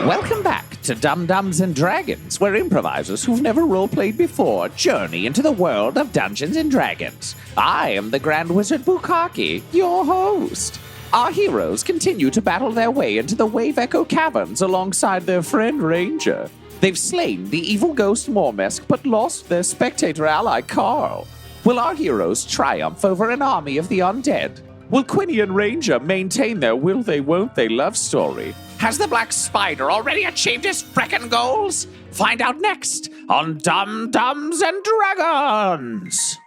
Welcome back to Dum-Dums and Dragons, where improvisers who've never roleplayed before journey into the world of Dungeons and Dragons. I am the Grand Wizard Bukaki, your host. Our heroes continue to battle their way into the Wave Echo Caverns alongside their friend Ranger. They've slain the evil ghost Mormesk, but lost their spectator ally Carl. Will our heroes triumph over an army of the undead? Will Quinny and Ranger maintain their will they won't they love story? Has the Black Spider already achieved his frickin' goals? Find out next on Dum-Dums and Dragons!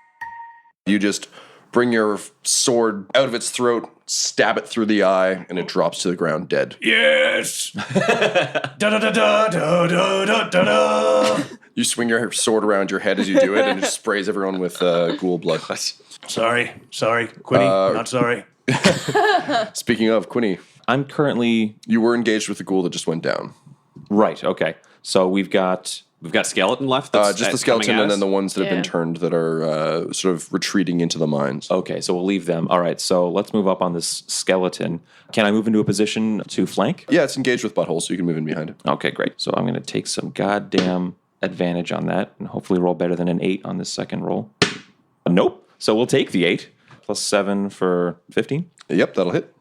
You just bring your sword out of its throat, stab it through the eye, and it drops to the ground dead. Yes! Da-da-da-da-da-da-da-da-da! You swing your sword around your head as you do it, and it sprays everyone with ghoul blood. Sorry, Quinny, not sorry. Speaking of, Quinny, I'm currently... you were engaged with the ghoul that just went down. Right, okay. So we've got skeleton left? Just the skeleton and then the ones that have been turned that are sort of retreating into the mines. Okay, so we'll leave them. All right, so let's move up on this skeleton. Can I move into a position to flank? Yeah, it's engaged with butthole, so you can move in behind it. Okay, great. So I'm going to take some goddamn advantage on that and hopefully roll better than an 8 on this second roll. Nope. So we'll take the 8 plus 7 for 15. Yep, that'll hit.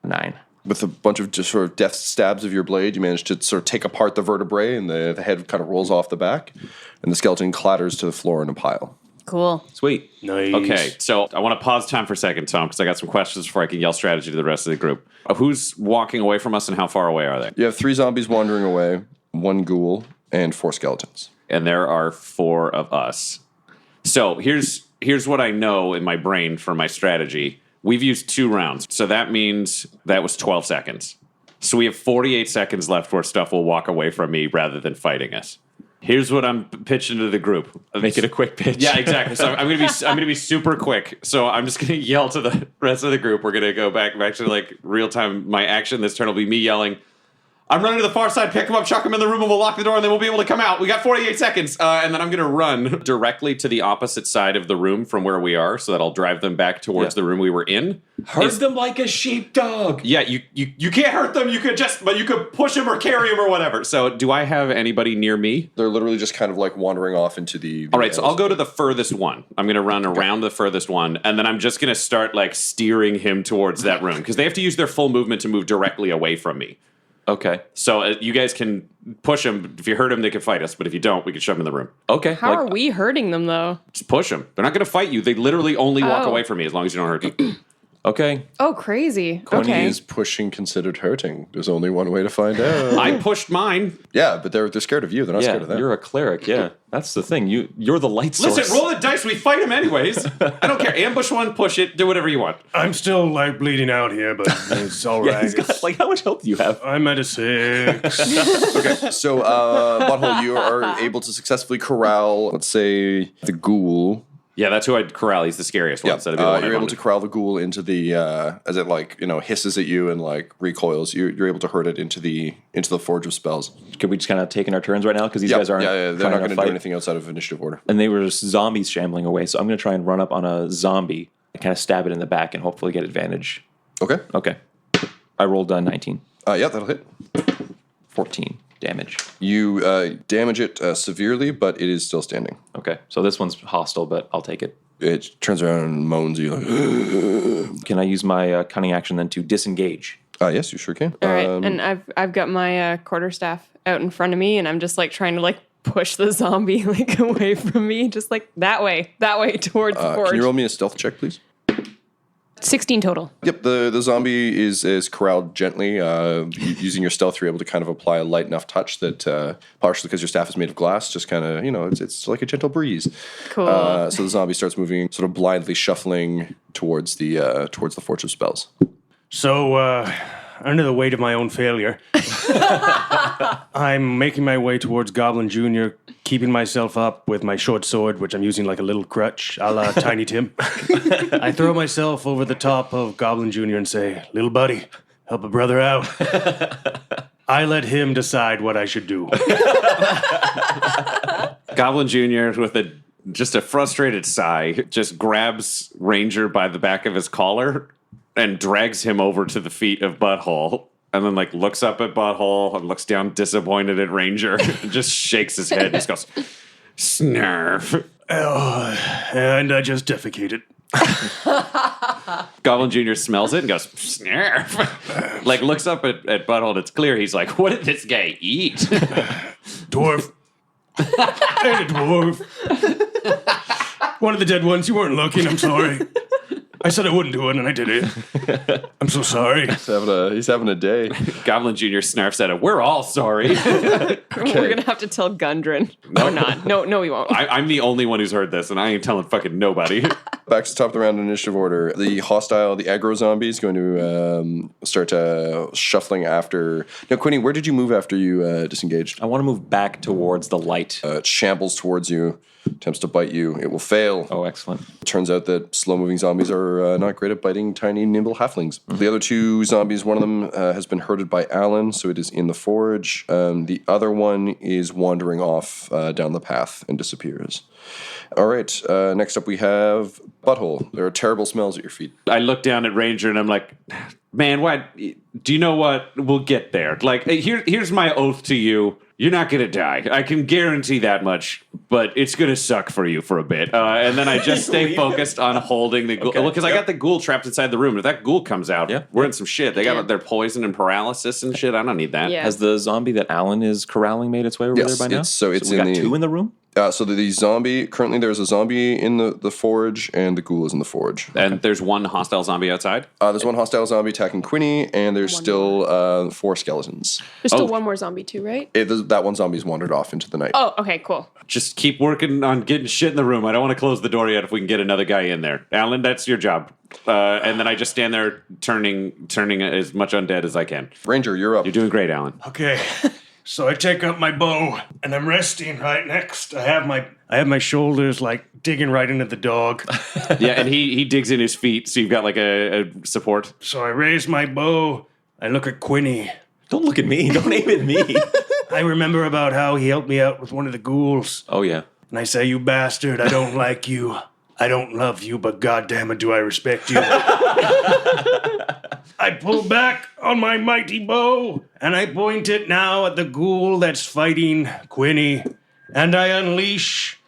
9. With a bunch of just sort of deft stabs of your blade, you manage to sort of take apart the vertebrae, and the head kind of rolls off the back, and the skeleton clatters to the floor in a pile. Cool. Sweet. Nice. Okay, so I want to pause time for a second, Tom, because I got some questions before I can yell strategy to the rest of the group. Who's walking away from us and how far away are they? You have 3 zombies wandering away, 1 ghoul, and 4 skeletons. And there are 4 of us. So here's what I know in my brain for my strategy. We've used 2 rounds, so that means that was 12 seconds. So we have 48 seconds left where stuff will walk away from me rather than fighting us. Here's what I'm pitching to the group. Make it a quick pitch. Yeah, exactly. So I'm gonna be super quick. So I'm just gonna yell to the rest of the group. We're gonna go back to like real time. My action this turn will be me yelling, I'm running to the far side, pick him up, chuck him in the room, and we'll lock the door, and then we'll be able to come out. We got 48 seconds. And then I'm going to run directly to the opposite side of the room from where we are, so that I'll drive them back towards the room we were in. Hurt them like a sheepdog. Yeah, you can't hurt them. You could but you could push them or carry them or whatever. So do I have anybody near me? They're literally just kind of like wandering off into the... All right, so I'll go to the furthest one. I'm going to run around the furthest one, and then I'm just going to start like steering him towards that room, because they have to use their full movement to move directly away from me. Okay. So you guys can push them. If you hurt them, they can fight us. But if you don't, we can shove them in the room. Okay. How are we hurting them, though? Just push them. They're not going to fight you. They literally only walk away from me as long as you don't hurt them. Okay. Oh, crazy. Quinny Okay. is pushing considered hurting. There's only one way to find out. I pushed mine. Yeah, but they're scared of you. They're not scared of them. You're a cleric. Yeah, that's the thing. You're the light source. Listen, roll the dice. We fight them anyways. I don't care. Ambush one, push it, do whatever you want. I'm still like bleeding out here, but it's all Yeah, right. he's got, like, how much health do you have? I'm at a 6. Okay, so Butthole, you are able to successfully corral, let's say, the ghoul. Yeah, that's who I'd corral. He's the scariest one. Yeah, So that'd be the one you're I able to corral the ghoul into the as it like hisses at you and like recoils. You're able to hurt it into the Forge of Spells. Could we just kind of take in our turns right now? Because these guys aren't. Yeah, they're trying not going to do fight. anything outside of initiative order. And they were just zombies shambling away. So I'm going to try and run up on a zombie and kind of stab it in the back and hopefully get advantage. Okay. Okay. I rolled 19. Yeah, that'll hit. 14 damage. You damage it severely, but it is still standing. Okay. So this one's hostile, but I'll take it. It turns around and moans at you like, Can I use my cunning action then to disengage? yes, you sure can. All right, and I've got my quarterstaff out in front of me, and I'm just like trying to like push the zombie like away from me, just like that way towards the forge. Can you roll me a stealth check, please? 16 total. Yep, the zombie is corralled gently. Using your stealth, you're able to kind of apply a light enough touch that, partially because your staff is made of glass, just kind of, it's like a gentle breeze. Cool. So the zombie starts moving, sort of blindly shuffling towards the Forge of Spells. So, under the weight of my own failure, I'm making my way towards Goblin Jr., keeping myself up with my short sword, which I'm using like a little crutch, a la Tiny Tim. I throw myself over the top of Goblin Jr. and say, "Little buddy, help a brother out." I let him decide what I should do. Goblin Jr. with just a frustrated sigh just grabs Ranger by the back of his collar and drags him over to the feet of Butthole and then like looks up at Butthole and looks down disappointed at Ranger and just shakes his head and just goes, snarf. And I just defecated. Goblin Jr. smells it and goes, snarf. Like looks up at Butthole and it's clear. He's like, what did this guy eat? Dwarf. And a dwarf. One of the dead ones. You weren't looking. I'm sorry. I said I wouldn't do it, and I did it. I'm so sorry. He's having a day. Goblin Jr. snarfs at it. We're all sorry. We're going to have to tell Gundren. No, not. No, we won't. I'm the only one who's heard this, and I ain't telling fucking nobody. Back to the top of the round in initiative order. The aggro zombie is going to start shuffling after. Now, Quinny, where did you move after you disengaged? I want to move back towards the light. It shambles towards you, attempts to bite you. It will fail. Oh, excellent. Turns out that slow-moving zombies are not great at biting tiny, nimble halflings. The other two zombies, one of them has been herded by Alan, so it is in the forge. The other one is wandering off down the path and disappears. All right, next up we have Butthole. There are terrible smells at your feet. I look down at Ranger and I'm like, man, why? Do you know what? We'll get there. Like, here's my oath to you. You're not going to die. I can guarantee that much, but it's going to suck for you for a bit. And then I just stay focused on holding the ghoul. Because I got the ghoul trapped inside the room. If that ghoul comes out, we're in some shit. They got their poison and paralysis and shit. I don't need that. Yeah. Has the zombie that Alan is corralling made its way over there by now? So we got two in the room? So the zombie, currently there's a zombie in the forge, and the ghoul is in the forge. And there's one hostile zombie outside? There's one hostile zombie attacking Quinny, and there's still 4 skeletons. There's still one more zombie too, right? That one zombie's wandered off into the night. Oh, okay, cool. Just keep working on getting shit in the room. I don't want to close the door yet if we can get another guy in there. Alan, that's your job. And then I just stand there turning as much undead as I can. Ranger, you're up. You're doing great, Alan. Okay. So I take up my bow, and I'm resting right next. I have my shoulders like digging right into the dog. Yeah, and he digs in his feet, so you've got like a support. So I raise my bow. I look at Quinny. Don't look at me. Don't aim at me. I remember about how he helped me out with one of the ghouls. Oh, yeah. And I say, you bastard, I don't like you. I don't love you, but goddammit, do I respect you. I pull back on my mighty bow, and I point it now at the ghoul that's fighting Quinny, and I unleash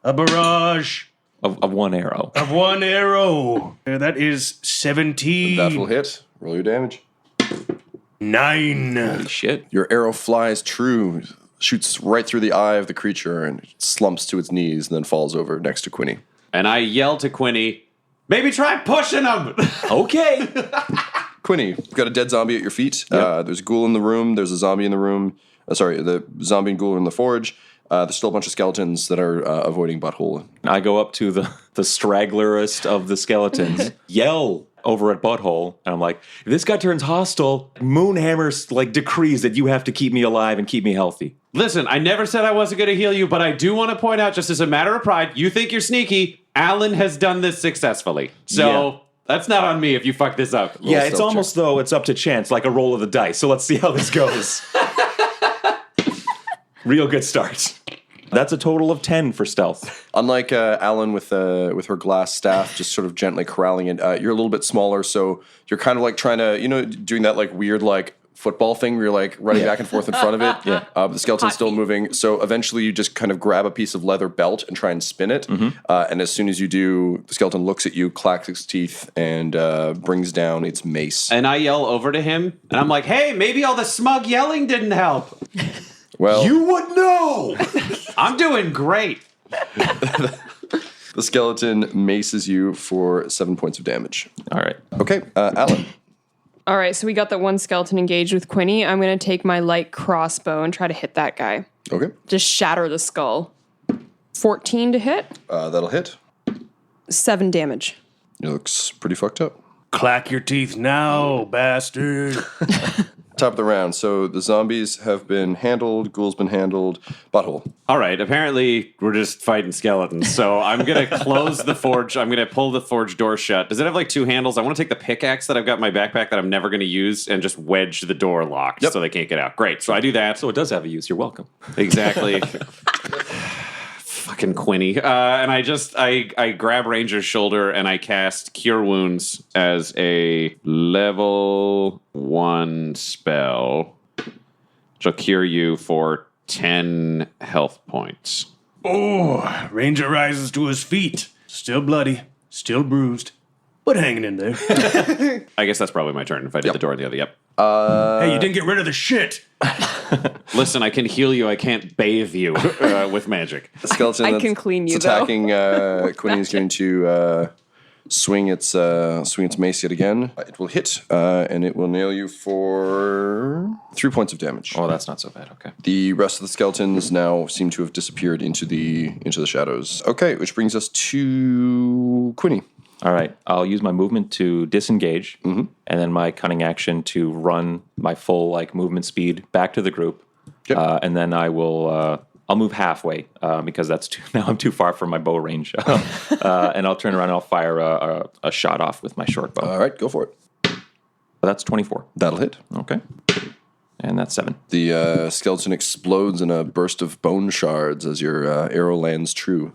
a barrage Of one arrow. of one arrow. That is 17. That will hit. Roll your damage. 9. Holy shit. Your arrow flies true, shoots right through the eye of the creature, and it slumps to its knees and then falls over next to Quinny. And I yell to Quinny, maybe try pushing him. Okay. Quinny, you've got a dead zombie at your feet. There's a ghoul in the room. There's a zombie in the room. The zombie and ghoul are in the forge. There's still a bunch of skeletons that are avoiding Butthole. I go up to the stragglerest of the skeletons, yell over at Butthole, and I'm like, if this guy turns hostile, Moonhammer like decrees that you have to keep me alive and keep me healthy. Listen, I never said I wasn't going to heal you, but I do want to point out, just as a matter of pride, you think you're sneaky. Alan has done this successfully. So that's not on me if you fuck this up. Yeah, it's almost though it's up to chance, like a roll of the dice. So let's see how this goes. Real good start. That's a total of 10 for stealth. Unlike Alan with her glass staff, just sort of gently corralling it, you're a little bit smaller, so you're kind of like trying to, doing that like weird like football thing where you're like running back and forth in front of it. Yeah. The skeleton's still moving, so eventually you just kind of grab a piece of leather belt and try and spin it. And as soon as you do, the skeleton looks at you, clacks its teeth, and brings down its mace. And I yell over to him, and I'm like, hey, maybe all the smug yelling didn't help. Well, You would know! I'm doing great. the skeleton maces you for 7 points of damage. All right. Okay, Alan. All right, so we got that one skeleton engaged with Quinny. I'm going to take my light crossbow and try to hit that guy. Okay, Just shatter the skull. 14 to hit, that'll hit. 7 damage. It looks pretty fucked up. Clack your teeth now, bastard. Top of the round. So the zombies have been handled. Ghoul's been handled. Butthole. All right, apparently we're just fighting skeletons. So I'm going to close the forge. I'm going to pull the forge door shut. Does it have like 2 handles? I want to take the pickaxe that I've got in my backpack that I'm never going to use and just wedge the door locked so they can't get out. Great. So I do that. So it does have a use. You're welcome. Exactly. fucking Quinny. And I grab Ranger's shoulder and I cast Cure Wounds as a level 1 spell, which will cure you for 10 health points. Oh, Ranger rises to his feet. Still bloody, still bruised, but hanging in there. I guess that's probably my turn if I did the door in the other. Yep. Hey, you didn't get rid of the shit. Listen, I can heal you. I can't bathe you with magic. The skeleton I that's can clean you, attacking Quinny is going to swing its mace yet again. It will hit, and it will nail you for 3 points of damage. Oh, that's not so bad. Okay. The rest of the skeletons now seem to have disappeared into the shadows. Okay, which brings us to Quinny. All right. I'll use my movement to disengage, and then my cunning action to run my full movement speed back to the group. Yep. And then I will. I'll move halfway because now I'm too far from my bow range. And I'll turn around and I'll fire a shot off with my short bow. All right, go for it. That's 24. That'll hit. Okay. And that's 7. The skeleton explodes in a burst of bone shards as your arrow lands true.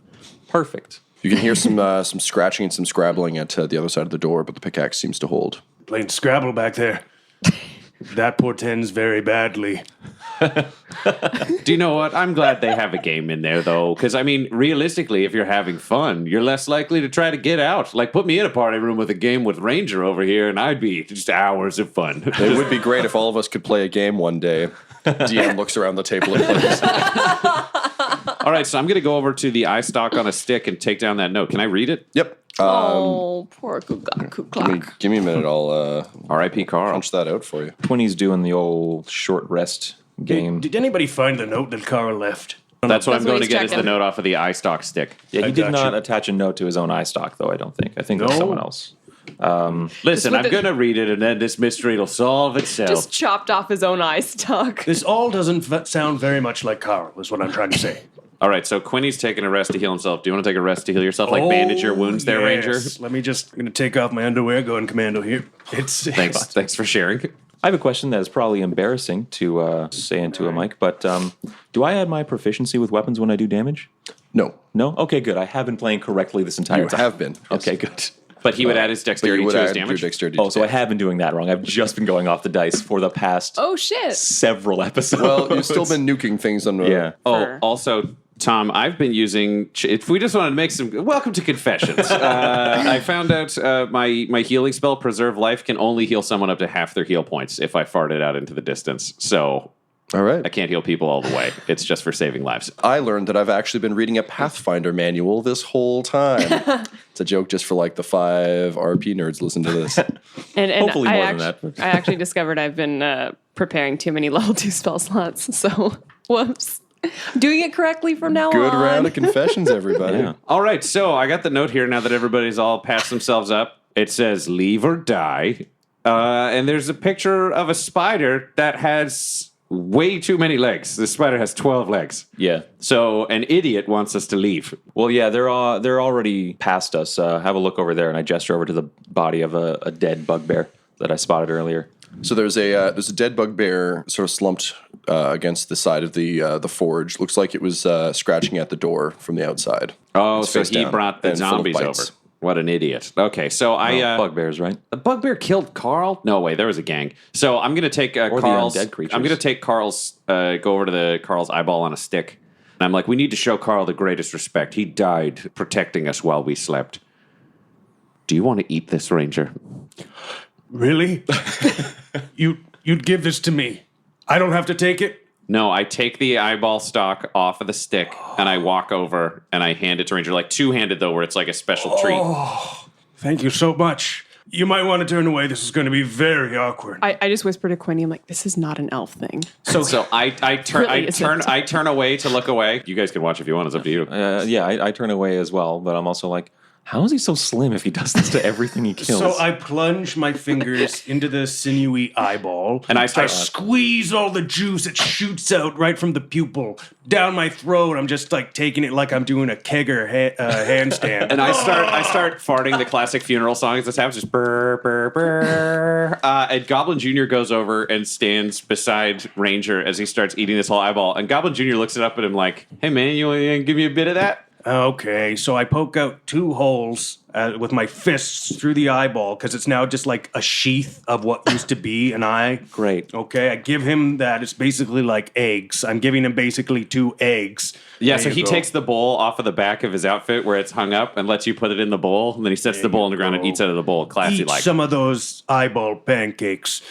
Perfect. You can hear some scratching and some scrabbling at the other side of the door, but the pickaxe seems to hold. Playing Scrabble back there. That portends very badly. Do you know what? I'm glad they have a game in there, though. Because, I mean, realistically, if you're having fun, you're less likely to try to get out. Like, put me in a party room with a game with Ranger over here, and I'd be just hours of fun. It would be great if all of us could play a game one day. DM looks around the table and plays. All right, so I'm going to go over to the eye stalk on a stick and take down that note. Can I read it? Yep. Oh, poor Kuklak. Give me a minute. I'll R.I.P. Carl. punch that out for you. 20's doing the old short rest game. Did anybody find the note that Carl left? That's what I'm That's what going to he's get is the checking. note off of the eye stalk stick. Yeah, I he did got not you. attach a note to his own eye stock, though, I don't think. I think that's No? someone else. Listen, with I'm the- going to read it, and then this mystery will solve itself. Just chopped off his own eye stalk. This all doesn't sound very much like Carl, is what I'm trying to say. All right, so Quinny's taking a rest to heal himself. Do you want to take a rest to heal yourself? Like bandage your wounds there, Ranger? Let me I'm going to take off my underwear, going commando here. Thanks for sharing. I have a question that is probably embarrassing to say into a mic, but do I add my proficiency with weapons when I do damage? No, No? Okay, good. I have been playing correctly this entire you time. have been. Yes. Okay, good. But he would add his But you dexterity would to his add your damage. dexterity. Oh, to so I damage. have been doing that wrong. I've just been going off the dice for the past Oh, shit. several episodes. Well, you've still been nuking things on. Yeah. Oh, Fur. also, Tom, I've been using. If we just wanted to make some. Welcome to Confessions. I found out my healing spell, Preserve Life, can only heal someone up to half their heal points if I fart it out into the distance. So All right. I can't heal people all the way. It's just for saving lives. I learned that I've actually been reading a Pathfinder manual this whole time. It's a joke just for like the 5 RP nerds. Listen to this. And Hopefully I more than actu- that. I actually discovered I've been preparing too many level 2 spell slots. So, whoops. Doing it correctly from now Good on. round of confessions, everybody. Yeah. All right, so I got the note here now that everybody's all passed themselves up. It says leave or die. And there's a picture of a spider that has way too many legs. The spider has 12 legs. Yeah. So an idiot wants us to leave. Well, yeah, they're already past us. Have a look over there, and I gesture over to the body of a dead bugbear that I spotted earlier. So there's a dead bugbear sort of slumped against the side of the forge. Looks like it was scratching at the door from the outside. Oh, It's so face he down brought the and full of zombies over. bites. What an idiot. Okay, so Bugbears, right? the bugbear killed Carl? No way, there was a gang. So I'm going to take the Carl's. undead creatures. I'm going to take Carl's. Go over to Carl's eyeball on a stick, and I'm like, we need to show Carl the greatest respect. He died protecting us while we slept. Do you want to eat this, Ranger? Really? You'd give this to me. I don't have to take it? No, I take the eyeball stalk off of the stick and I walk over and I hand it to Ranger, like two-handed though, where it's like a special treat. Thank you so much. You might want to turn away. This is going to be very awkward. I just whispered to Quinny, I'm like, this is not an elf thing. So I Really isn't. turn away to look away. You guys can watch if you want. It's up to you. Yeah, I turn away as well, but I'm also like, how is he so slim if he does this to everything he kills? So I plunge my fingers into the sinewy eyeball, And I start- squeeze all the juice. It shoots out right from the pupil down my throat. I'm just like taking it like I'm doing a kegger handstand. And I start farting the classic funeral songs. This happens just burr, burr, burr. And Goblin Jr. goes over and stands beside Ranger as he starts eating this whole eyeball. And Goblin Jr. looks it up at him like, hey man, you want to give me a bit of that? Okay, so I poke out 2 holes with my fists through the eyeball because it's now just like a sheath of what used to be an eye. Great. Okay, I give him that. It's basically like eggs. I'm giving him basically 2 eggs. Yeah, There so you he go. takes the bowl off of the back of his outfit where it's hung up and lets you put it in the bowl, and then he sets the bowl on the ground and go. eats out of the bowl. Classy Eat like. some of those eyeball pancakes.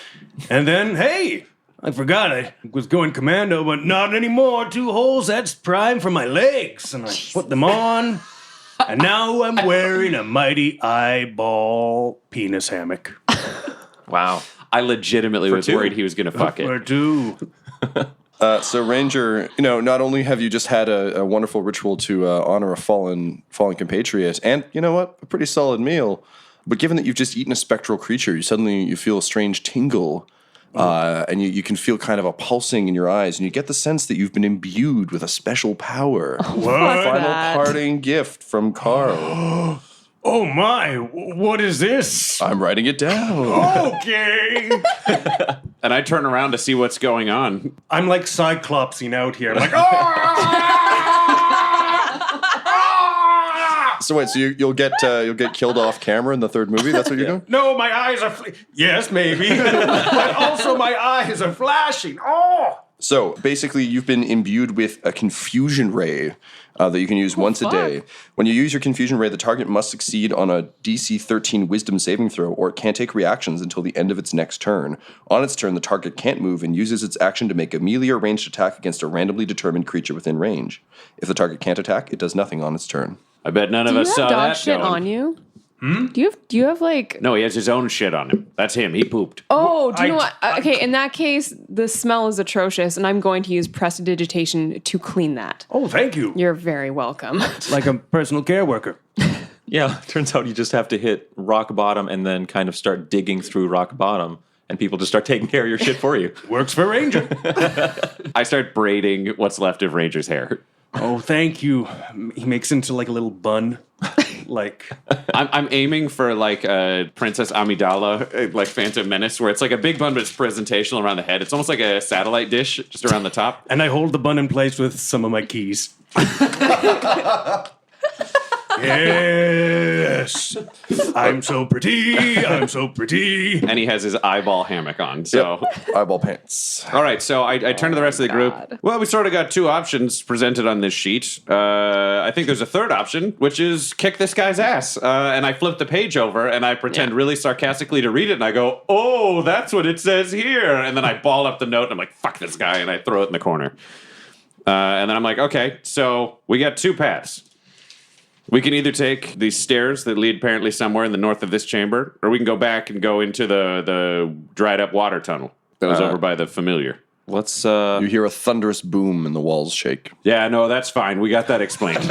And then, hey, I forgot I was going commando, but not anymore. 2 holes, that's prime for my legs. And I put them on, and now I'm wearing a mighty eyeball penis hammock. Wow. I legitimately was two. worried he was going to fuck For it. 2. So Ranger, not only have you just had a wonderful ritual to honor a fallen compatriot, and you know what, a pretty solid meal, but given that you've just eaten a spectral creature, you feel a strange tingle. And you can feel kind of a pulsing in your eyes, and you get the sense that you've been imbued with a special power. What? Final that. parting gift from Carl. Oh my, what is this? I'm writing it down. Okay. And I turn around to see what's going on. I'm like Cyclopsing out here. I'm like, oh! So wait, so you'll get killed off camera in the 3rd movie? That's what you're doing? No, my eyes are. Yes, maybe. But also, my eyes are flashing. Oh! So basically, you've been imbued with a confusion ray that you can use once a day. When you use your confusion ray, the target must succeed on a DC 13 Wisdom saving throw, or it can't take reactions until the end of its next turn. On its turn, the target can't move and uses its action to make a melee or ranged attack against a randomly determined creature within range. If the target can't attack, it does nothing on its turn. I bet none of Do you us have saw dog that shit going. on you? Do you have like? No, he has his own shit on him. That's him. He pooped. Oh, do you know what? Okay, in that case, the smell is atrocious, and I'm going to use prestidigitation to clean that. Oh, thank you. You're very welcome. Like a personal care worker. Yeah, turns out you just have to hit rock bottom and then kind of start digging through rock bottom, and people just start taking care of your shit for you. Works for Ranger. I start braiding what's left of Ranger's hair. Oh, thank you. He makes into like a little bun. Like, I'm aiming for like a Princess Amidala, like Phantom Menace, where it's like a big bun, but it's presentational around the head. It's almost like a satellite dish just around the top. and I hold the bun in place with some of my keys. Yes. I'm so pretty. I'm so pretty. And he has his eyeball hammock on. So, Eyeball pants. all right. So I turn to the rest of the group. God. Well, we sort of got 2 options presented on this sheet. I think there's a 3rd option, which is kick this guy's ass. And I flip the page over and I pretend really sarcastically to read it. And I go, oh, that's what it says here. And then I ball up the note and I'm like, fuck this guy. And I throw it in the corner. And then I'm like, okay, so we got 2 paths. We can either take these stairs that lead apparently somewhere in the north of this chamber, or we can go back and go into the dried up water tunnel that was over by the familiar. Let's You hear a thunderous boom and the walls shake. Yeah, no, that's fine. We got that explained.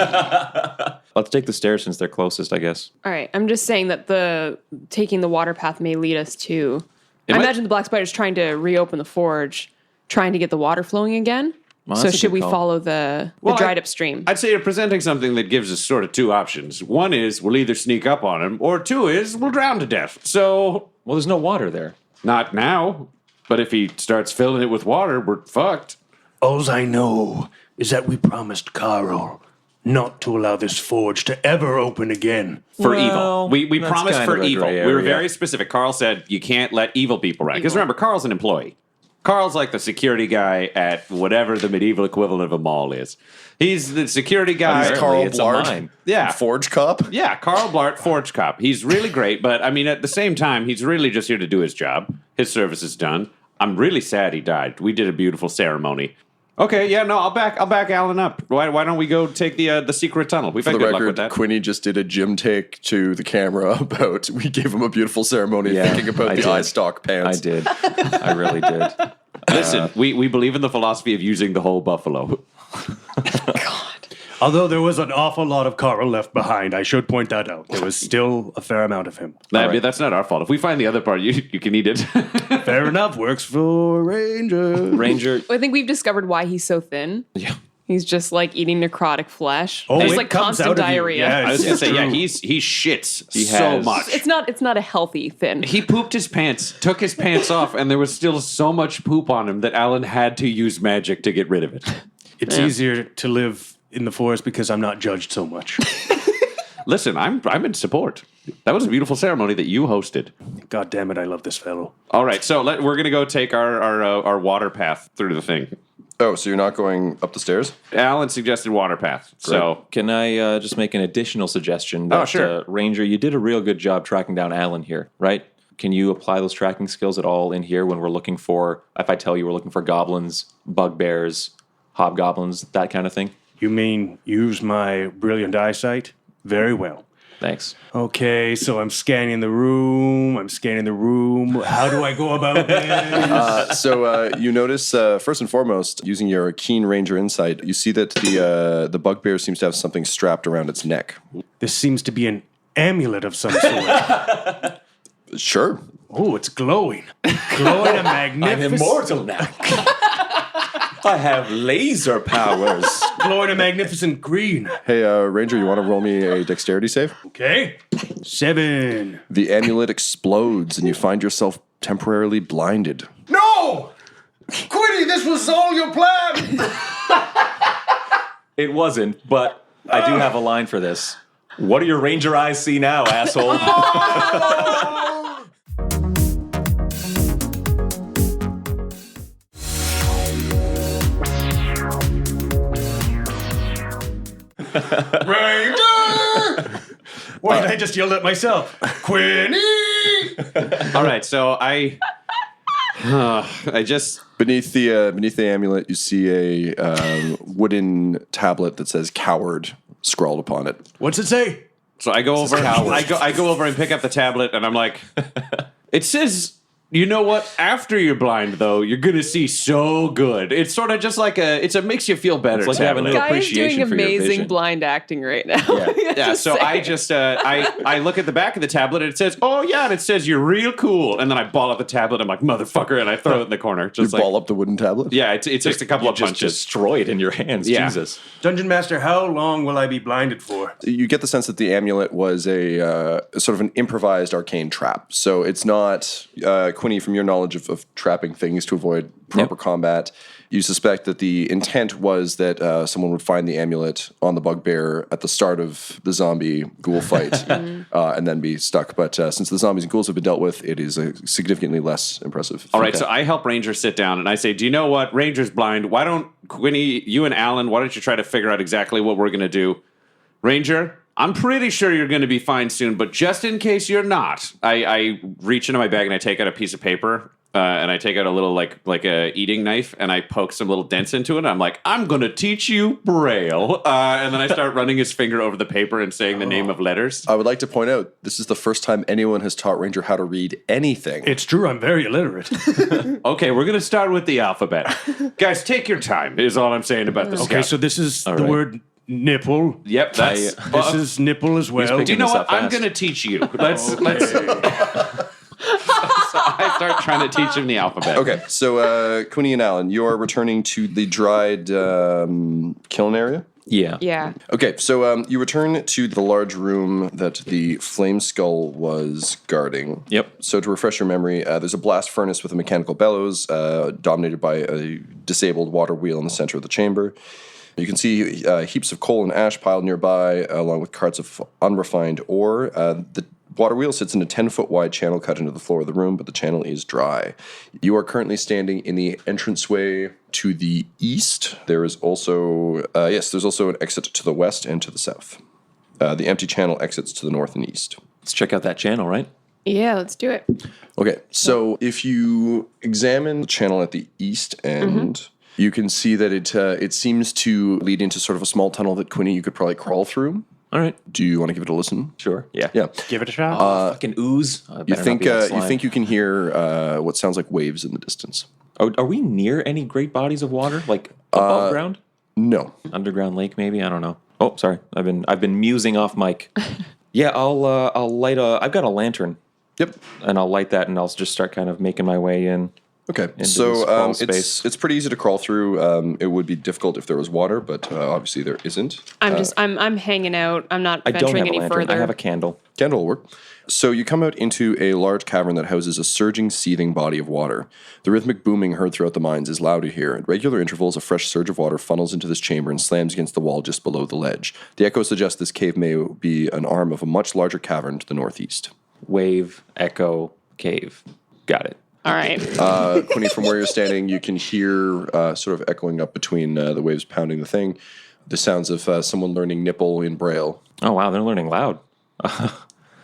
let's take the stairs since they're closest, I guess. All right, I'm just saying that taking the water path may lead us to. I might- imagine the black spider's trying to reopen the forge, trying to get the water flowing again. Well, So that's a should good we call. follow the Well, dried up stream? I'd say you're presenting something that gives us sort of 2 options. One is we'll either sneak up on him, or 2 is we'll drown to death. So, Well, there's no water there. not now. But if he starts filling it with water, we're fucked. Alls I know is that we promised Carl not to allow this forge to ever open again. For Well, evil. We that's promised kind for of a evil. gray We were area. very specific. Carl said you can't let evil people run. Because remember, Carl's an employee. Carl's like the security guy at whatever the medieval equivalent of a mall is. He's the security guy. He's Carl it's a Blart. mine. Yeah. Forge cop. Yeah, Carl Blart, Forge Cop. He's really great, but I mean, at the same time, he's really just here to do his job. His service is done. I'm really sad he died. We did a beautiful ceremony. Okay, yeah, no, I'll back Alan up. Why don't we go take the secret tunnel? We've For had the good luck with record, that. Quinny just did a Jim take to the camera about we gave him a beautiful ceremony Yeah, thinking about I the did. eye stalk I pants. did. I really did. Listen, we believe in the philosophy of using the whole buffalo. Although there was an awful lot of Carl left behind, I should point that out. There was still a fair amount of him. That's not our fault. If we find the other part, you can eat it. Fair enough, works for Ranger. Ranger. I think we've discovered why he's so thin. Yeah. He's just like eating necrotic flesh. Oh, There's it like comes constant out of you. diarrhea. Yeah, I was gonna say, yeah, true. he shits He so has- much. It's not a healthy thin. He pooped his pants, took his pants off, and there was still so much poop on him that Alan had to use magic to get rid of it. It's easier to live in the forest because I'm not judged so much. Listen, I'm in support. That was a beautiful ceremony that you hosted. God damn it, I love this fellow. All right, so we're gonna go take our water path through the thing. Oh, so you're not going up the stairs? Alan suggested water path. So Can I just make an additional suggestion? That, sure. Ranger, you did a real good job tracking down Alan here, right? Can you apply those tracking skills at all in here when we're looking for, if I tell you we're looking for goblins, bugbears, hobgoblins, that kind of thing? You mean use my brilliant eyesight? Very well. Thanks. Okay, so I'm scanning the room. How do I go about this? So you notice, first and foremost, using your keen ranger insight, you see that the bugbear seems to have something strapped around its neck. This seems to be an amulet of some sort. Sure. Oh, it's glowing. Glowing and magnificent. now. I have laser powers. Glowing a magnificent green. Hey, Ranger, you want to roll me a dexterity save? Okay. 7. The amulet explodes and you find yourself temporarily blinded. No! Quitty, this was all your plan! It wasn't, but I do have a line for this. What do your ranger eyes see now, asshole? Ranger! Why did I just yell at myself? Quinny! all right, so I just Beneath the amulet, you see a wooden tablet that says "coward" scrawled upon it. What's it say? so I go over I go over and pick up the tablet and I'm like, it says, you know what? After you're blind, though, you're gonna see so good. It's sort of just like it makes you feel better. It's like you have a new Guy is appreciation doing for your amazing vision. blind acting right now. Yeah, so I just I look at the back of the tablet and it says, oh yeah, and it says you're real cool, and then I ball up the tablet. I'm like, motherfucker, and I throw it in the corner. You Just like, ball up the wooden tablet? yeah, it's just a couple of Just punches. destroy it in your hands. Yeah. Jesus. Dungeon Master, how long will I be blinded for? You get the sense that the amulet was a sort of an improvised arcane trap. So it's not, Quinny, from your knowledge of trapping things to avoid proper combat, you suspect that the intent was that someone would find the amulet on the bugbear at the start of the zombie ghoul fight and then be stuck. But since the zombies and ghouls have been dealt with, it is significantly less impressive. All right, so I help Ranger sit down and I say, do you know what? Ranger's blind. Why don't Quinny, you and Alan, why don't you try to figure out exactly what we're going to do? Ranger, I'm pretty sure you're going to be fine soon, but just in case you're not, I reach into my bag and I take out a piece of paper and I take out a little like a eating knife and I poke some little dents into it. And I'm like, I'm going to teach you Braille. And then I start running his finger over the paper and saying the name of letters. I would like to point out, this is the first time anyone has taught Ranger how to read anything. It's true, I'm very illiterate. Okay, we're going to start with the alphabet. Guys, take your time is all I'm saying about this. Okay, so this is the right. word nipple. Yep, that's... This is nipple as well. do you know this what? up I'm fast. going to teach you. Let's So I start trying to teach him the alphabet. Okay, so Quinny and Alan, you're returning to the dried kiln area? Yeah. Yeah. Okay, so you return to the large room that the flame skull was guarding. Yep. So to refresh your memory, there's a blast furnace with a mechanical bellows dominated by a disabled water wheel in the center of the chamber. You can see heaps of coal and ash piled nearby, along with carts of unrefined ore. The water wheel sits in a 10-foot wide channel cut into the floor of the room, but the channel is dry. You are currently standing in the entranceway to the east. There is also, there's also an exit to the west and to the south. The empty channel exits to the north and east. Let's check out that channel, right? Yeah, let's do it. Okay, so if you examine the channel at the east end, you can see that it seems to lead into sort of a small tunnel that, Quinny, you could probably crawl through. All right. Do you want to give it a listen? Sure. Yeah. Yeah. Give it a shot. Fucking ooze. You think you can hear what sounds like waves in the distance? Are we near any great bodies of water, like above ground, No. underground lake? Maybe, I don't know. Oh, sorry. I've been musing off mic. Yeah, I'll light I've got a lantern. Yep. And I'll light that, and I'll just start kind of making my way in. Okay, this so crawl space. it's pretty easy to crawl through. It would be difficult if there was water, but obviously there isn't. I'm hanging out. I'm not I don't venturing have a any lantern. further. I have a candle. Candle will work. So you come out into a large cavern that houses a surging, seething body of water. The rhythmic booming heard throughout the mines is loud to hear. At regular intervals, a fresh surge of water funnels into this chamber and slams against the wall just below the ledge. The echo suggests this cave may be an arm of a much larger cavern to the northeast. Wave, echo, cave. Got it. All right. Quinny, from where you're standing, you can hear sort of echoing up between the waves pounding the thing, the sounds of someone learning nipple in Braille. Oh, wow. They're learning loud.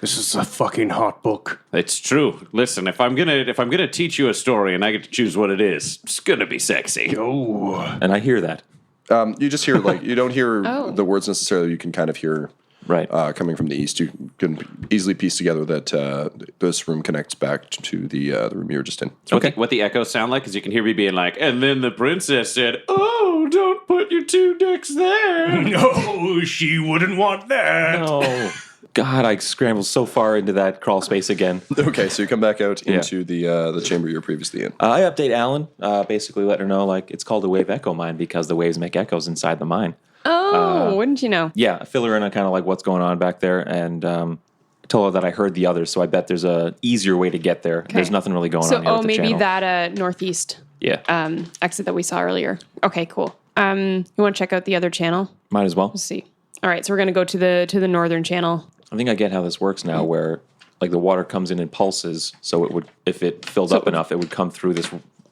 This is a fucking hot book. It's true. Listen, if I'm gonna teach you a story and I get to choose what it is, it's gonna be sexy. Oh. And I hear that. You just hear, you don't hear Oh. the words necessarily. You can kind of hear Right. coming from the east. You can easily piece together that this room connects back to the room you were just in. What the echoes sound like is you can hear me being like, and then the princess said, "Oh, don't put your two dicks there." No, she wouldn't want that. Oh, God, I scrambled so far into that crawl space again. Okay, so you come back out into the chamber you were previously in. I update Alan, basically let her know, it's called a wave echo mine because the waves make echoes inside the mine. Oh, wouldn't you know? Yeah, I fill her in on kind of what's going on back there, and tell her that I heard the others, so I bet there's a easier way to get there. There's nothing really going on here with the maybe channel. that northeast exit that we saw earlier. Okay, cool. You want to check out the other channel? Might as well. Let's see. All right, so we're going to go to the northern channel. I think I get how this works now, where the water comes in pulses, so it would, if it filled up enough, it would come through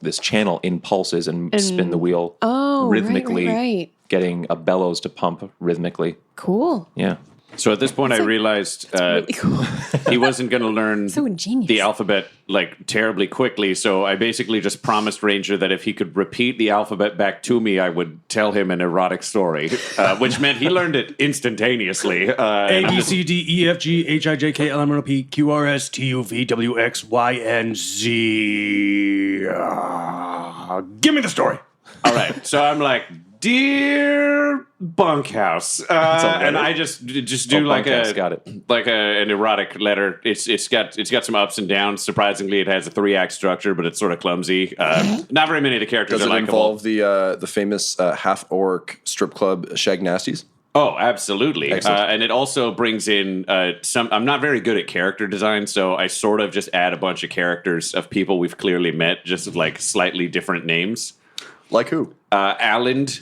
this channel in pulses and spin the wheel rhythmically, right. getting a bellows to pump rhythmically. Cool. Yeah. So at this point, I realized Really cool. he wasn't going to learn So ingenious. the alphabet terribly quickly. So I basically just promised Ranger that if he could repeat the alphabet back to me, I would tell him an erotic story, which meant he learned it instantaneously. A, B, C, D, E, F, G, H, I, J, K, L, M, N, O, P, Q, R, S, T, U, V, W, X, Y, and Z. Give me the story. All right. So I'm like, "Dear Bunkhouse," and I just do Bunkhouse, got it. an erotic letter. It's got some ups and downs. Surprisingly, it has a 3-act structure, but it's sort of clumsy. Not very many of the characters Does are it likable. involve the famous half-orc strip club Shag Nasties? Oh, absolutely. Excellent. And it also brings in some. I'm not very good at character design, so I sort of just add a bunch of characters of people we've clearly met, just with slightly different names. Like who? Aland.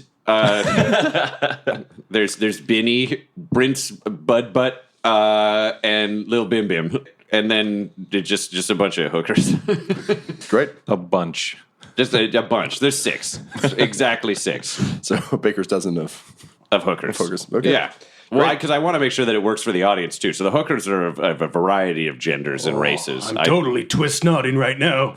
There's Binny, Brince, Bud Butt, and Lil Bim Bim, and then just a bunch of hookers. Great. A bunch. Just a bunch. There's 6, exactly 6 So Baker's dozen of hookers. hookers. Okay. Yeah. Well, because I want to make sure that it works for the audience too. So the hookers are of a variety of genders and races. I'm totally twist-nodding right now.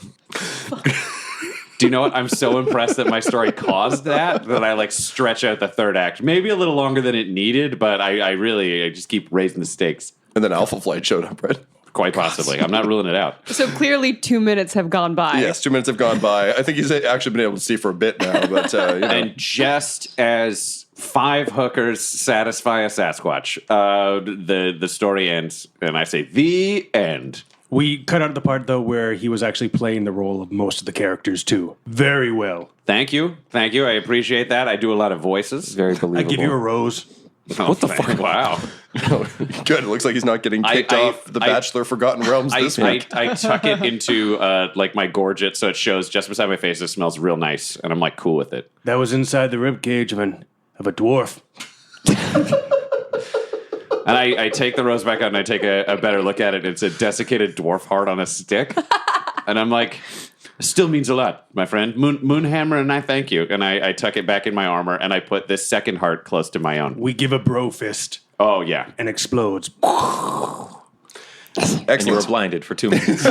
Do you know what? I'm so impressed that my story caused that I stretch out the 3rd act. Maybe a little longer than it needed, but I just keep raising the stakes. And then Alpha Flight showed up, right? Quite possibly. I'm not ruling it out. So clearly 2 minutes have gone by. Yes, 2 minutes have gone by. I think he's actually been able to see for a bit now, but And just as 5 hookers satisfy a Sasquatch, the story ends, and I say, the end. We cut out the part, though, where he was actually playing the role of most of the characters, too. Very well. Thank you. I appreciate that. I do a lot of voices. Very believable. I give you a rose. What the fuck? Wow. good. It looks like he's not getting kicked off The Bachelor Forgotten Realms this week. I tuck it into my gorget so it shows just beside my face. It smells real nice, and I'm cool with it. That was inside the rib cage of a dwarf. And I take the rose back out and I take a better look at it. It's a desiccated dwarf heart on a stick, and I'm like, it still means a lot, my friend. Moonhammer, and I thank you. And I tuck it back in my armor, and I put this second heart close to my own. We give a bro fist Oh yeah. and explodes. And you Excellent. were blinded for 2 minutes.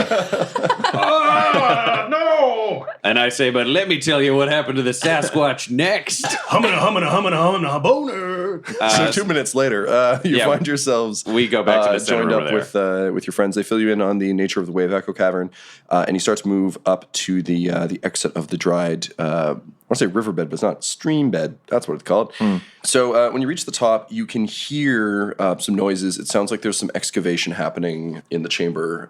No! And I say, but let me tell you what happened to the Sasquatch next. Humming a boner. So 2 minutes later, you yeah, find yourselves we go back to the center joined over up with your friends. They fill you in on the nature of the Wave Echo Cavern, and you start to move up to the exit of the dried. I want to say riverbed, but it's not stream bed. That's what it's called. So when you reach the top, you can hear some noises. It sounds like there's some excavation happening in the chamber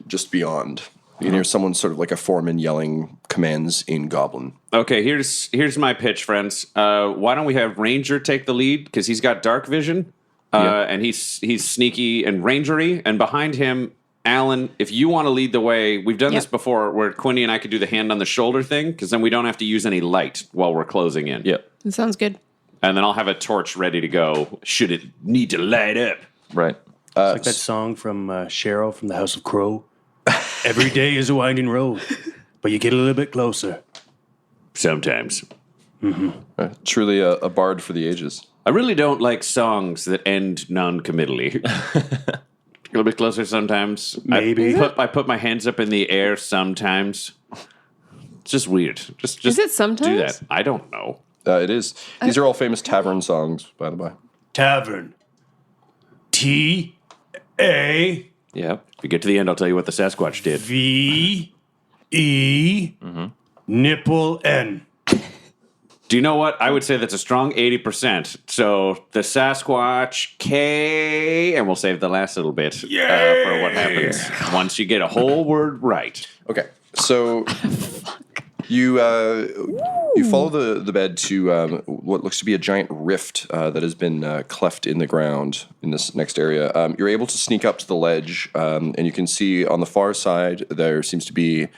just beyond You can hear someone sort of like a foreman yelling commands in Goblin. Okay, here's my pitch, friends. Why don't we have Ranger take the lead because he's got dark vision, and he's sneaky and rangery, and behind him, Alan. If you want to lead the way, we've done this before, where Quinny and I could do the hand on the shoulder thing, because then we don't have to use any light while we're closing in. Yep. That sounds good. And then I'll have a torch ready to go should it need to light up. Right. It's like that song from Cheryl from the House of Crow. Every day is a winding road, but you get a little bit closer. Sometimes. Truly a bard for the ages. I really don't like songs that end non-committally. A little bit closer sometimes. Maybe. I put my hands up in the air sometimes. It's just weird. Just Is it sometimes? do that. I don't know. It is. These are all famous tavern songs, by the way. Tavern. T-A-V-E. Yeah. If we get to the end, I'll tell you what the Sasquatch did. Nipple N. Do you know what? I would say that's a strong 80%. So the Sasquatch K, and we'll save the last little bit for what happens once you get a whole word right. Okay, so you follow the bed to what looks to be a giant rift that has been cleft in the ground in this next area. You're able to sneak up to the ledge, and you can see on the far side there seems to be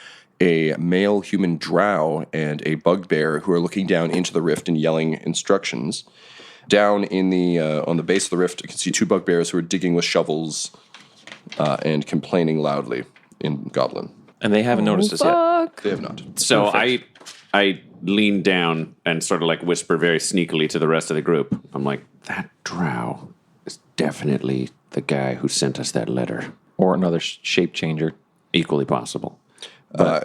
a male human drow and a bugbear who are looking down into the rift and yelling instructions. Down in the on the base of the rift, you can see two bugbears who are digging with shovels and complaining loudly in Goblin. And they haven't noticed us yet. They have not. So I lean down and sort of like whisper very sneakily to the rest of the group. I'm like, that drow is definitely the guy who sent us that letter. Or another shape changer. Equally possible.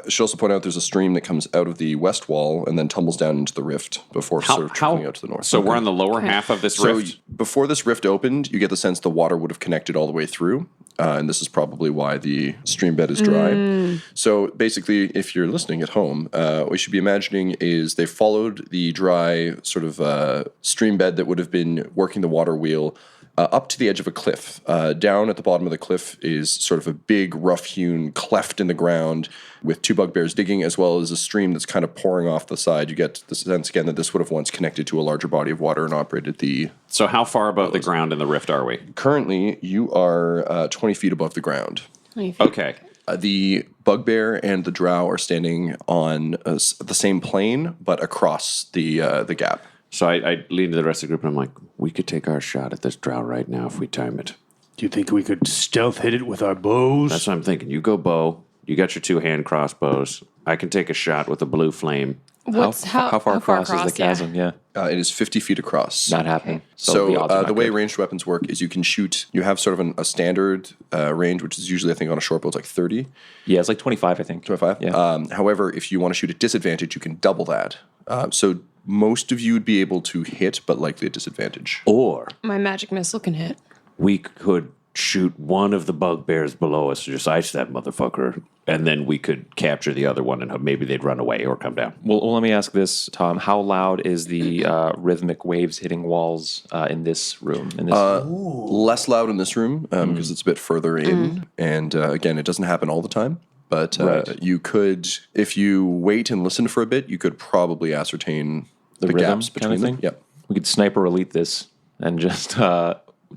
Should also point out there's a stream that comes out of the west wall and then tumbles down into the rift before sort of trickling out to the north. So we're on the lower half of this rift? Before this rift opened, you get the sense the water would have connected all the way through. And this is probably why the stream bed is dry. So basically, if you're listening at home, what you should be imagining is they followed the dry sort of stream bed that would have been working the water wheel up to the edge of a cliff. Down at the bottom of the cliff is sort of a big, rough-hewn cleft in the ground with two bugbears digging, as well as a stream that's kind of pouring off the side. You get the sense, again, that this would have once connected to a larger body of water and operated the... So how far above the ground in the rift are we? Currently, you are 20 feet above the ground. 20 feet. Okay. The bugbear and the drow are standing on the same plane, but across the gap. So I lean to the rest of the group and I'm like, we could take our shot at this drow right now if we time it. Do you think we could stealth hit it with our bows? That's what I'm thinking. You go bow. You got your two-hand crossbows. I can take a shot with a blue flame. How far across is the chasm? Yeah. It is 50 feet across. Not happening. So the way ranged weapons work is you can shoot. You have sort of a standard range, which is usually, I think, on a short bow, it's like 30. Yeah, it's like 25, I think. 25? Yeah. However, if you want to shoot at disadvantage, you can double that. So most of you would be able to hit, but likely at disadvantage. Or My magic missile can hit. we could shoot one of the bugbears below us, just ice that motherfucker, and then we could capture the other one and maybe they'd run away or come down. Well, let me ask this, Tom. How loud is the rhythmic waves hitting walls in this room? Less loud in this room because it's a bit further in. And again, it doesn't happen all the time. But you could, if you wait and listen for a bit, you could probably ascertain the rhythm gaps between kind of them. thing? Yep. We could sniper elite this and just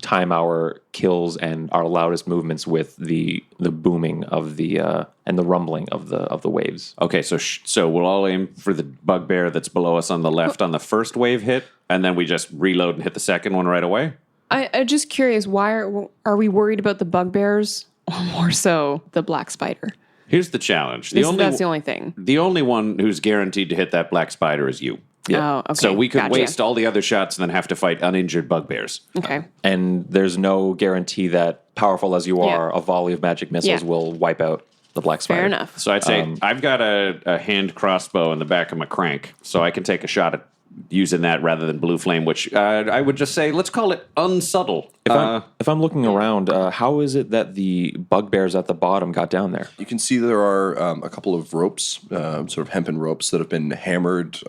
time our kills and our loudest movements with the booming of the and the rumbling of the waves. Okay, so we'll all aim for the bugbear that's below us on the left on the first wave hit, and then we just reload and hit the second one right away? I'm just curious, why are we worried about the bugbears or more so the black spider? Here's the challenge. That's the only thing. The only one who's guaranteed to hit that black spider is you. Oh, okay. So we could Gotcha. waste all the other shots and then have to fight uninjured bugbears. Okay. And there's no guarantee that, powerful as you are, Yeah. a volley of magic missiles Yeah. will wipe out the black spider. Fair enough. So I'd say I've got a hand crossbow in the back of my crank, so I can take a shot at using that rather than blue flame, which I would just say, let's call it unsubtle. If I'm looking around, how is it that the bugbears at the bottom got down there? You can see there are a couple of ropes, sort of hempen ropes, that have been hammered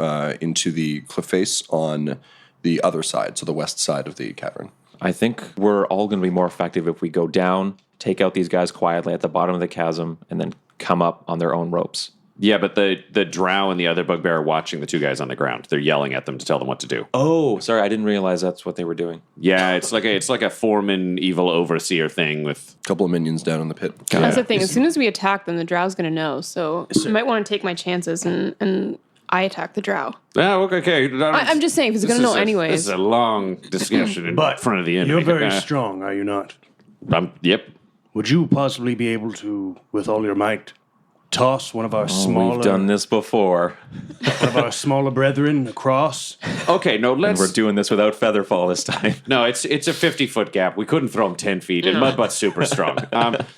into the cliff face on the other side, so the west side of the cavern. I think we're all going to be more effective if we go down, take out these guys quietly at the bottom of the chasm, and then come up on their own ropes. Yeah, but the drow and the other bugbear are watching the two guys on the ground. They're yelling at them to tell them what to do. Oh, sorry, I didn't realize that's what they were doing. Yeah, it's like a foreman, evil overseer thing with. A couple of minions down in the pit. That's the thing. As soon as we attack them, the drow's going to know. So I might want to take my chances and I attack the drow. Oh, okay. I'm just saying, because it's going to know anyways. This is a long discussion in But front of the enemy. you're very strong, are you not? Yep. Would you possibly be able to, with all your might, toss one of our We've done this before. one of our smaller brethren across? Okay, no, let's. We're doing this without Featherfall this time. No, it's a 50-foot gap. We couldn't throw him 10 feet, and Mudbutt's super strong.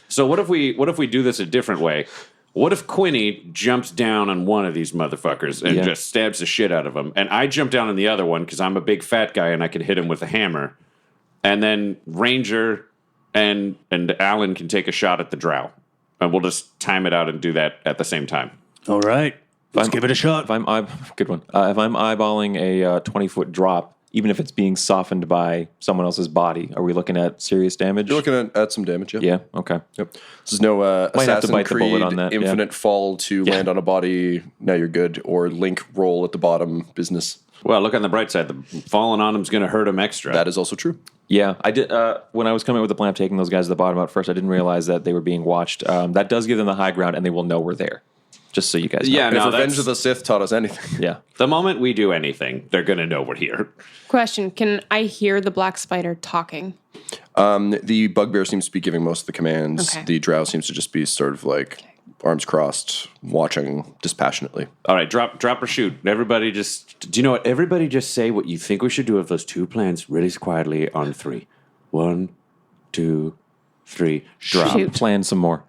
So what if we do this a different way? What if Quinny jumps down on one of these motherfuckers and just stabs the shit out of him, and I jump down on the other one because I'm a big fat guy and I can hit him with a hammer, and then Ranger and Alan can take a shot at the drow, and we'll just time it out and do that at the same time. All right. Let's give it a shot. If I'm good one. If I'm eyeballing a 20-foot drop, even if it's being softened by someone else's body, are we looking at serious damage? You're looking at some damage, yeah. Yeah. Okay. Yep. This is no have to Assassin's bite the bullet Creed on that, yeah. infinite fall to land on a body, now you're good, or Link roll at the bottom business. Well, look on the bright side. The falling on him's going to hurt him extra. That is also true. Yeah, I did. When I was coming up with the plan of taking those guys at the bottom out first, I didn't realize that they were being watched. That does give them the high ground, and they will know we're there. Just so you guys know. Yeah, And no, if Revenge that's- of the Sith taught us anything. Yeah. The moment we do anything, they're going to know we're here. Question, can I hear the black spider talking? The bugbear seems to be giving most of the commands. Okay. The drow seems to just be sort of like arms crossed, watching dispassionately. All right, drop or shoot. Everybody just, do you know what? Everybody just say what you think we should do of those two plans really quietly on 3. 1, 2, 3, drop. Shoot. Plan some more.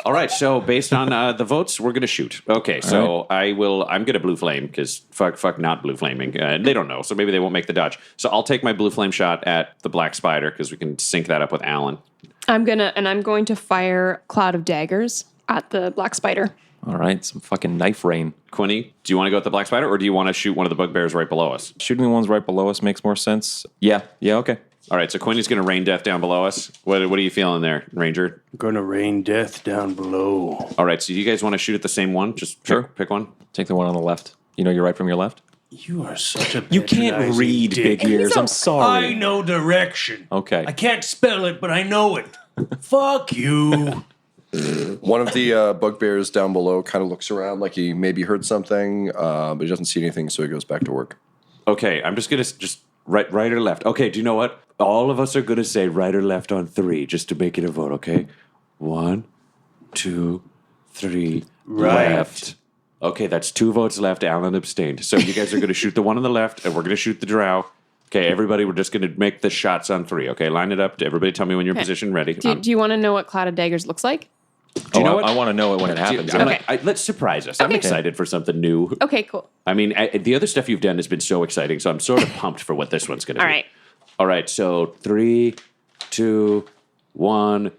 All right, so based on the votes, we're going to shoot. Okay, so I'm going to blue flame because fuck not blue flaming. They don't know, so maybe they won't make the dodge. So I'll take my blue flame shot at the black spider because we can sync that up with Alan. I'm going to fire cloud of daggers at the black spider. All right, some fucking knife rain. Quinny, do you want to go at the black spider or do you want to shoot one of the bugbears right below us? Shooting the ones right below us makes more sense. Yeah, okay. All right, so Quinny's going to rain death down below us. What are you feeling there, Ranger? Gonna rain death down below. All right, so you guys want to shoot at the same one? Just pick one. Take the one on the left. You know your right from your left? You are such a You can't patronizing read dick. big ears. I'm I sorry. know direction. Okay. I can't spell it, but I know it. Fuck you. One of the bugbears down below kind of looks around like he maybe heard something, but he doesn't see anything, so he goes back to work. Okay, I'm just going to just right or left. Okay, do you know what? All of us are going to say right or left on 3 just to make it a vote, okay? 1, 2, 3, Right. left. Okay, that's 2 votes left. Alan abstained. So you guys are going to shoot the one on the left, and we're going to shoot the drow. Okay, everybody, we're just going to make the shots on 3. Okay, line it up. Everybody tell me when you're in Okay. position, ready. Do you want to know what cloud of daggers looks like? Do you know what? I want to know it when it happens. Okay. Let's surprise us. I'm Okay. excited for something new. Okay, cool. I mean, the other stuff you've done has been so exciting, so I'm sort of pumped for what this one's going to be. All right. All right, so 3, 2, 1,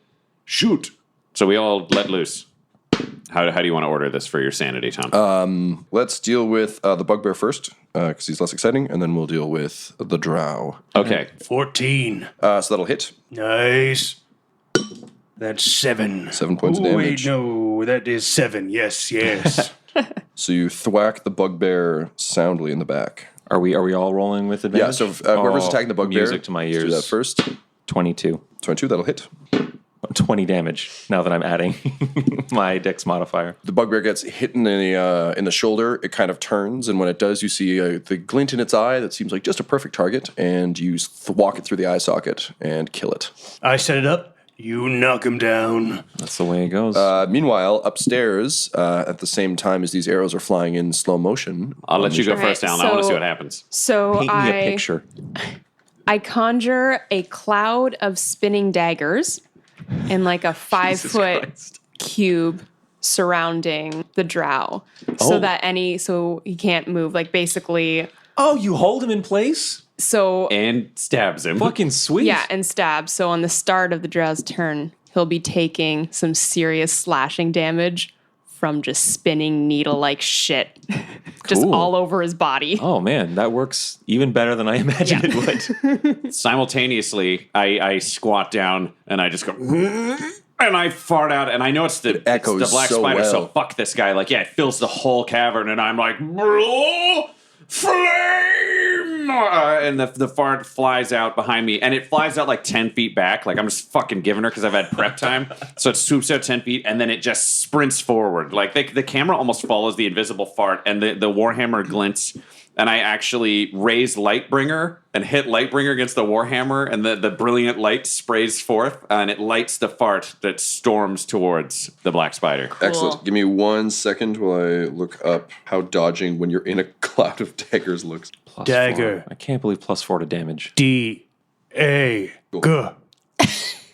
shoot. So we all let loose. How do you want to order this for your sanity, Tom? Let's deal with the bugbear first, because he's less exciting, and then we'll deal with the drow. Okay. 14. So that'll hit. Nice. That's 7. 7 points of damage. Wait, no, that is 7. Yes. So you thwack the bugbear soundly in the back. Are we all rolling with advantage? Yeah, so whoever's Oh, attacking the bugbear, music to my let's do ears. that first. 22. 22, that'll hit. 20 damage. Now that I'm adding my dex modifier. The bugbear gets hit in the shoulder. It kind of turns, and when it does, you see the glint in its eye that seems like just a perfect target, and you walk it through the eye socket and kill it. I set it up. You knock him down. That's the way it goes. Meanwhile, upstairs, at the same time as these arrows are flying in slow motion, I'll let you go All right, first, Alan. I want to so- see what happens. So Paint me a picture. I conjure a cloud of spinning daggers in like a 5-foot cube surrounding the drow, so he can't move. Like basically, Oh, you hold him in place? so And stabs him. Fucking sweet. yeah, and stab. So on the start of the drow's turn, he'll be taking some serious slashing damage from just spinning needle-like shit, just Cool. all over his body. Oh, man, that works even better than I imagined it would. Simultaneously, I squat down and I just go, And I fart out, and I know it's the echoes black so spider, so well. fuck this guy. Like, yeah, it fills the whole cavern, and I'm like, flame! And the fart flies out behind me, and it flies out like 10 feet back. Like, I'm just fucking giving her because I've had prep time. So it swoops out 10 feet, and then it just sprints forward. Like, the camera almost follows the invisible fart, and the Warhammer glints. And I actually raise Lightbringer and hit Lightbringer against the Warhammer, and the brilliant light sprays forth, and it lights the fart that storms towards the black spider. Excellent. Give me 1 second while I look up how dodging when you're in a cloud of daggers looks. Dagger. I can't believe +4 to damage. D A G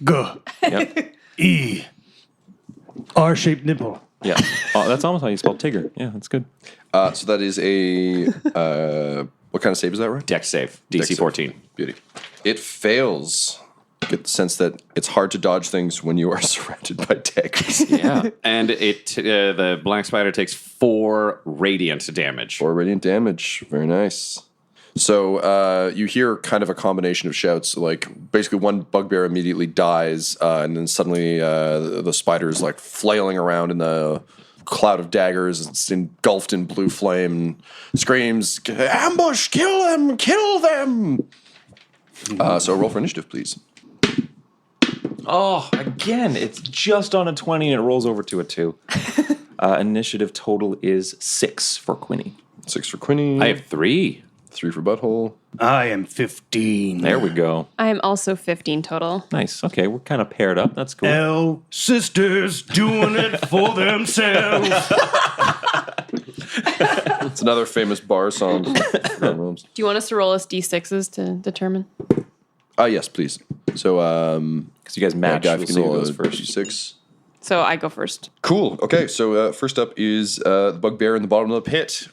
G Yep. E R-shaped nipple. Yeah. Oh, that's almost how you spell Tigger. Yeah, that's good. So that is a what kind of save is that, right? Dex save, Dex DC save. 14. Beauty. It fails. Get the sense that it's hard to dodge things when you are surrounded by daggers. Yeah. And the black spider takes 4 radiant damage. 4 radiant damage. Very nice. So you hear kind of a combination of shouts. Like basically, one bugbear immediately dies, and then suddenly the spider's like flailing around in the cloud of daggers. It's engulfed in blue flame. Screams, "Ambush! Kill them! Kill them!" So roll for initiative, please. Oh, again, it's just on a 20 and it rolls over to a 2. Initiative total is 6 for Quinny. 6 for Quinny. I have 3. 3 for Butthole. I am 15. There we go. I am also 15 total. Nice. Okay, we're kind of paired up. That's cool. L sisters doing it for themselves. It's another famous bar song. Do you want us to roll us d6s to determine? Yes, please. So, Because you guys match. Guy, We'll if you see can who roll goes a first. D6. So I go first. Cool. Okay, so first up is the bugbear in the bottom of the pit.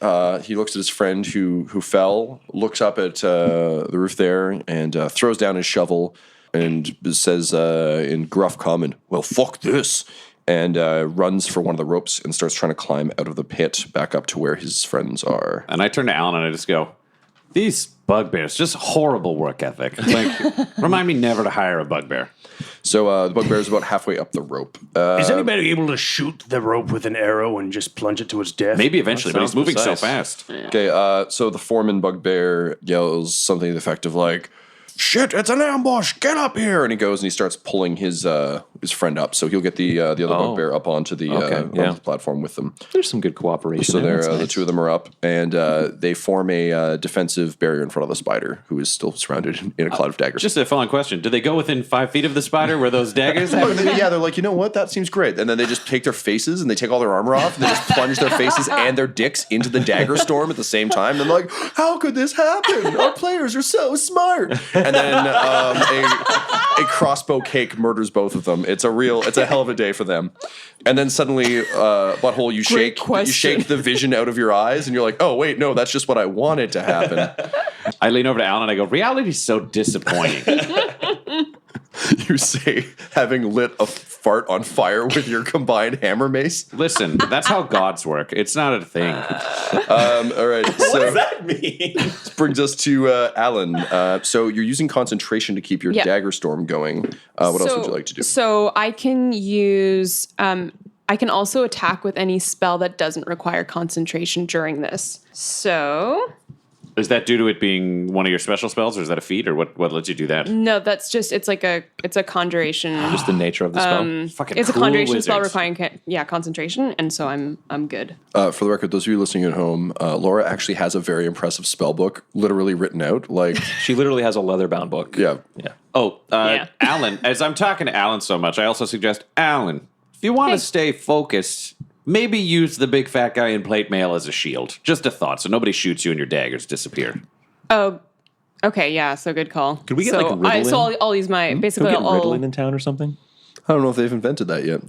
He looks at his friend who fell, looks up at the roof there, and throws down his shovel and says in gruff common, "Well, fuck this," and runs for one of the ropes and starts trying to climb out of the pit back up to where his friends are. And I turn to Alan and I just go, these bugbears, just horrible work ethic. Like, remind me never to hire a bugbear. So the bugbear is about halfway up the rope. Is anybody able to shoot the rope with an arrow and just plunge it to its death? Maybe eventually, but he's sounds moving so precise. fast. Okay, so the foreman bugbear yells something to the effect of like, "Shit, it's an ambush! Get up here!" And he goes and he starts pulling his friend up. So he'll get the other bugbear up onto the, onto the platform with them. There's some good cooperation. So there. they're, That's the nice. two of them are up, and they form a defensive barrier in front of the spider, who is still surrounded in a cloud of daggers. Just a following question. Do they go within 5 feet of the spider where those daggers happen? Yeah, they're like, you know what? That seems great. And then they just take their faces and they take all their armor off and they just plunge their faces and their dicks into the dagger storm at the same time. They're like, how could this happen? Our players are so smart. And then a crossbow cake murders both of them. It's a hell of a day for them. And then suddenly, Butthole, you shake the vision out of your eyes and you're like, oh, wait, no, that's just what I wanted to happen. I lean over to Alan and I go, reality's so disappointing. You say, having lit a fart on fire with your combined hammer mace. Listen, that's how gods work. It's not a thing. All right. So What does that mean? this brings us to Alan. So you're using concentration to keep your dagger storm going. What else would you like to do? So I can use. I can also attack with any spell that doesn't require concentration during this. So Is that due to it being one of your special spells, or is that a feat, or what lets you do that? no, that's just it's a conjuration. Just the nature of the spell. Fucking It's a cool conjuration spell wizards. requiring concentration, and so I'm good. For the record, those of you listening at home, Laura actually has a very impressive spell book, literally written out. Like, She literally has a leather-bound book. yeah. Yeah. Oh, Yeah. Alan, as I'm talking to Alan so much, I also suggest, Alan, if you want to stay focused, maybe use the big fat guy in plate mail as a shield. Just a thought, so nobody shoots you and your daggers disappear. Oh, okay, yeah. So good call. Could we get, so like, Ritalin? So I'll use my Can basically we get I'll Ritalin in town or something? I don't know if they've invented that yet.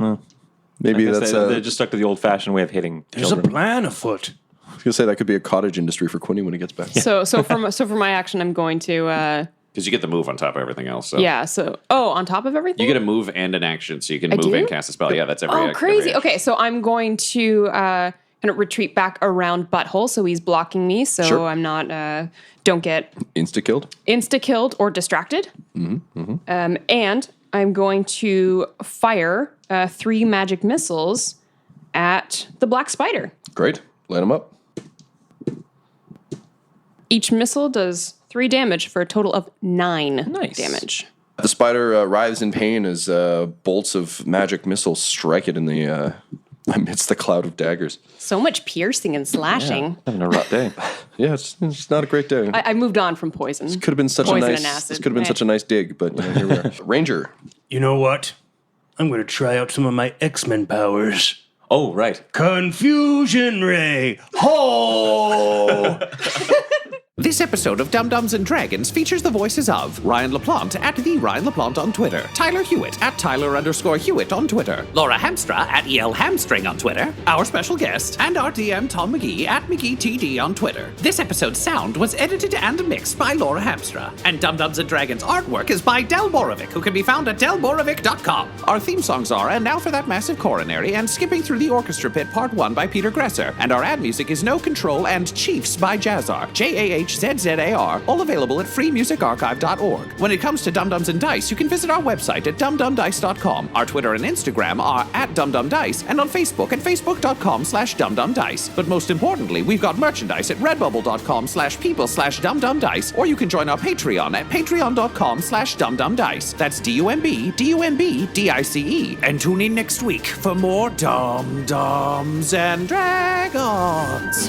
Maybe I guess that's. they just stuck to the old-fashioned way of hitting There's children. a plan afoot. I was gonna say that could be a cottage industry for Quinny when he gets back. So for my action, I'm going to Because you get the move on top of everything else. So. yeah. So on top of everything, You get a move and an action, so you can move do? and cast a spell. Yeah, that's every Oh, every crazy. action. Okay, so I'm going to kind of retreat back around Butthole, so he's blocking me, so Sure. I'm not don't get Insta killed. insta killed or distracted. And I'm going to fire 3 magic missiles at the black spider. Great. Light them up. Each missile does 3 damage for a total of 9 damage. The spider writhes in pain as bolts of magic missiles strike it in the amidst the cloud of daggers. So much piercing and slashing. Having a rough day. Yeah, it's not a great day. I moved on from poison. Could have been such a Poison nice. and acid. This could have been such a nice dig, but here we are. Ranger. You know what? I'm going to try out some of my X-Men powers. Oh, right. Confusion Ray! Ho! This episode of Dum Dums and Dragons features the voices of Ryan LaPlante at the Ryan LaPlante on Twitter, Tyler Hewitt at Tyler_Hewitt on Twitter, Laura Hamstra at EL Hamstring on Twitter, our special guest, and our DM Tom McGee at McGeeTD on Twitter. This episode's sound was edited and mixed by Laura Hamstra, and Dum Dums and Dragons artwork is by Del Borovic, who can be found at delborovic.com. Our theme songs are And Now for That Massive Coronary and Skipping Through the Orchestra Pit Part 1 by Peter Gresser, and our ad music is No Control and Chiefs by Jazzar, JAHZZAR, all available at freemusicarchive.org. When it comes to Dum Dums and Dice, you can visit our website at dumdumdice.com. Our Twitter and Instagram are at dumdumdice, and on Facebook at facebook.com/dumdumdice. But most importantly, we've got merchandise at redbubble.com/people/dumdumdice, or you can join our Patreon at patreon.com/dumdumdice. That's DUMBDUMBDICE. And tune in next week for more Dum Dums and Dragons.